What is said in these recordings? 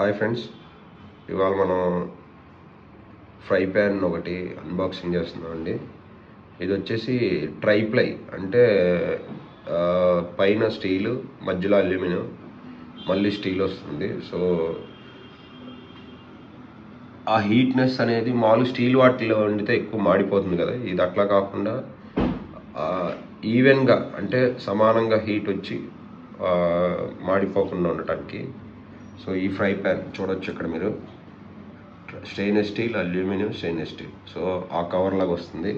Hi friends, ఇవాళ మనం fry pan ఒకటి అన్బాక్సింగ్ చేస్తున్నామండి. ఇది వచ్చేసి ట్రైప్లై అంటే పైన స్టీలు, మధ్యలో అల్యూమినియం, మళ్ళీ స్టీల్ వస్తుంది. సో ఆ హీట్నెస్ అనేది మామూలు స్టీల్ వాటిలో వండితే ఎక్కువ మాడిపోతుంది కదా, ఇది అట్లా కాకుండా ఈవెన్గా అంటే సమానంగా హీట్ వచ్చి మాడిపోకుండా ఉండటానికి. సో ఈ ఫ్రై ప్యాన్ చూడొచ్చు ఇక్కడ మీరు, stainless steel, aluminium, stainless steel. So ఆ కవర్ లాగా వస్తుంది.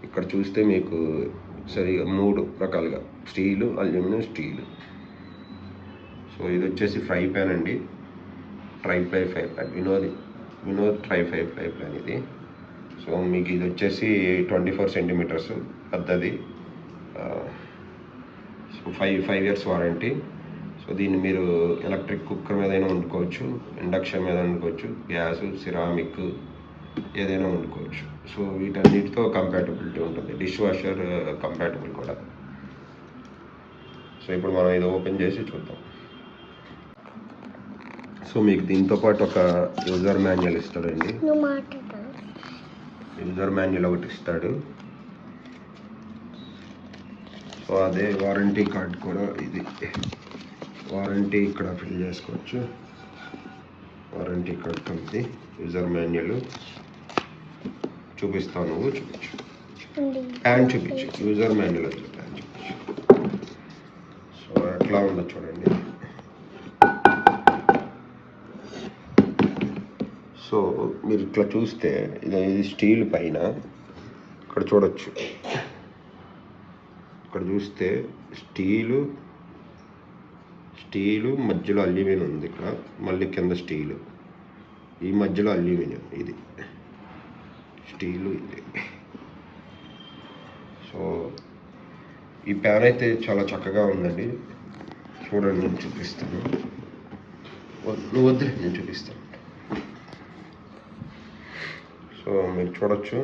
ఇక్కడ చూస్తే మీకు సరిగా 3 రకాలుగా స్టీలు, అల్యూమినియం, స్టీలు. సో ఇది వచ్చేసి ఫ్రై ప్యాన్ అండి, triply fry pan, Vinod triply fry pan ఇది. సో మీకు ఇది వచ్చేసి 24 సెంటీమీటర్స్ పెద్దది. So 5 years warranty. సో దీన్ని మీరు ఎలక్ట్రిక్ కుక్కర్ మీద అయినా వండుకోవచ్చు, ఇండక్షన్ మీద వండుకోవచ్చు, గ్యాస్, సిరామిక్ ఏదైనా వండుకోవచ్చు. సో వీటన్నిటితో కంపాటబిలిటీ ఉంటుంది, డిష్ వాషర్ కంపాటబుల్ కూడా. సో ఇప్పుడు మనం ఇది ఓపెన్ చేసి చూద్దాం. సో మీకు దీంతో పాటు ఒక యూజర్ మాన్యువల్ ఇస్తాడండి, యూజర్ మాన్యువల్ ఒకటి ఇస్తాడు. సో అదే వారంటీ కార్డ్ కూడా, ఇది వారంటీ ఇక్కడ ఫిల్ చేసుకోవచ్చు. Warranty card company, user manual చూపిస్తాను, నువ్వు చూపించు, ప్యాన్ చూపించు, యూజర్ మాన్యువల్ వచ్చి ప్యాన్ చూపించు. సో ఎట్లా ఉందో చూడండి. సో మీరు ఇట్లా చూస్తే ఇది స్టీల్ పైన ఇక్కడ చూడొచ్చు, ఇక్కడ చూస్తే స్టీలు మధ్యలో అల్యూమినియం ఉంది. ఇక్కడ మళ్ళీ కింద స్టీలు, ఈ మధ్యలో అల్యూమినియం, ఇది స్టీలు, ఇది. సో ఈ ప్యాన్ అయితే చాలా చక్కగా ఉందండి. చూడండి, నేను చూపిస్తాను. నువ్వు వద్దు, నేను చూపిస్తాను. సో మీరు చూడొచ్చు,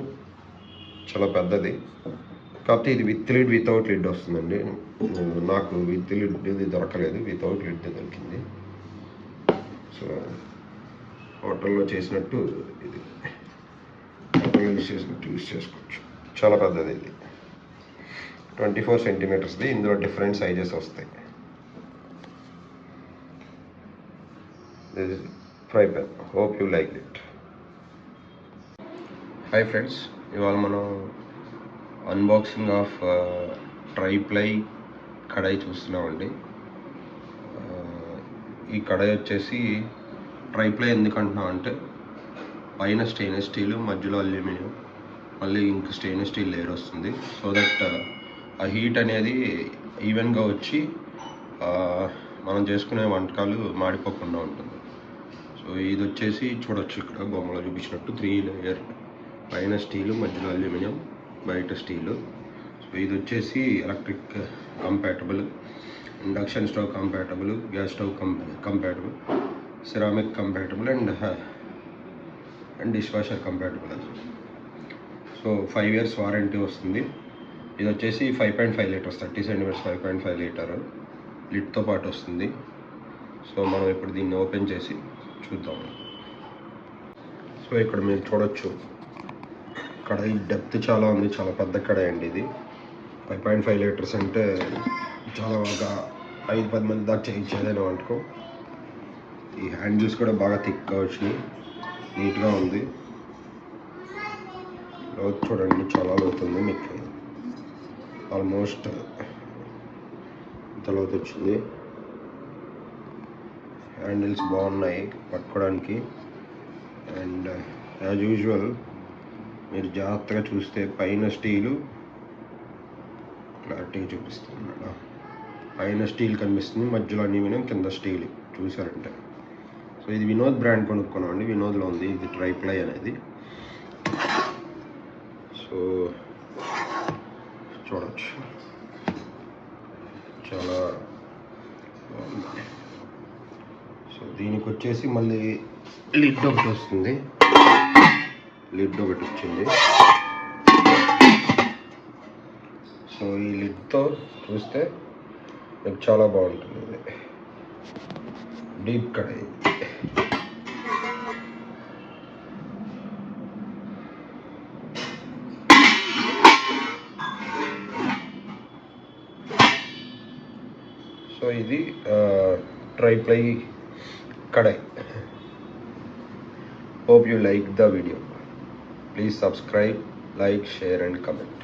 చాలా పెద్దది. కాకపోతే ఇది విత్ లిడ్, వితౌట్ లిడ్ వస్తుందండి. నాకు విత్ లిడ్ ఇది దొరకలేదు, వితౌట్ లిడ్ దొరికింది. సో హోటల్లో చేసినట్టు, ఇది హోటల్లో యూజ్ చేసినట్టు యూజ్ చేసుకోవచ్చు. చాలా పెద్దది ఇది, 24 సెంటీమీటర్స్ది. ఇందులో డిఫరెంట్ సైజెస్ వస్తాయి. This fry pan, hope you like it. Hi friends, ఇవాళ మనం అన్బాక్సింగ్ ఆఫ్ ట్రైప్లై కడాయి చూస్తున్నామండి. ఈ కడాయి వచ్చేసి ట్రైప్లై ఎందుకు అంటున్నాం అంటే, పైన స్టెయిన్లెస్ స్టీల్, మధ్యలో అల్యూమినియం, మళ్ళీ ఇంక స్టెయిన్లెస్ స్టీల్ లేయర్ వస్తుంది. సో దట్ ఆ హీట్ అనేది ఈవెన్గా వచ్చి మనం చేసుకునే వంటకాలు మాడిపోకుండా ఉంటుంది. సో ఇది వచ్చేసి చూడొచ్చు, ఇక్కడ బొమ్మలో చూపించినట్టు 3 లేయర్, పైన స్టీలు, మధ్యలో అల్యూమినియం, బయట స్టీలు. సో ఇది వచ్చేసి electric compatible, induction stove compatible, gas stove compatible, ceramic compatible, and dish washer compatible అది. సో 5 years వారంటీ వస్తుంది. ఇది వచ్చేసి 5.5 లీటర్స్, 30 సెంటీమీటర్స్, 5.5 లీటర్ లిడ్తో పాటు వస్తుంది. సో మనం ఇప్పుడు దీన్ని ఓపెన్ చేసి చూద్దాం. సో ఇక్కడ మీరు చూడొచ్చు, కడాయి డెప్త్ చాలా ఉంది, చాలా పెద్ద కడాయి అండి ఇది. 5.5 లీటర్స్ అంటే చాలా, ఒక 5-10 మంది దాకా చేయించేదైనా వంటకం. ఈ హ్యాండిల్స్ కూడా బాగా థిక్గా వచ్చినాయి, నీట్గా ఉంది. లోతు చూడండి, చాలా లోతుంది, మీకు ఆల్మోస్ట్ ఇంత లోతు వచ్చింది. హ్యాండిల్స్ బాగున్నాయి పట్టుకోవడానికి. అండ్ యాజ్ యూజువల్ మీరు జాగ్రత్తగా చూస్తే పైన స్టీలు, క్లారిటీగా చూపిస్తున్నాడు, పైన స్టీల్ కనిపిస్తుంది, మధ్యలో అల్యూమినియం, కింద స్టీల్ చూసారంటే. సో ఇది వినోద్ బ్రాండ్ కొనుక్కున్నామండి, వినోద్లో ఉంది ఇది ట్రైప్లై అనేది. సో చూడవచ్చు, చాలా బాగుంది. సో దీనికి వచ్చేసి మళ్ళీ లిడ్ ఒకటి వస్తుంది, లిడ్ ఒకటి వచ్చింది. సో ఈ లిడ్తో చూస్తే మీకు చాలా బాగుంటుంది. డీప్ కడాయి. సో ఇది triply kadai. Hope you liked the video. Please subscribe, like, share and comment.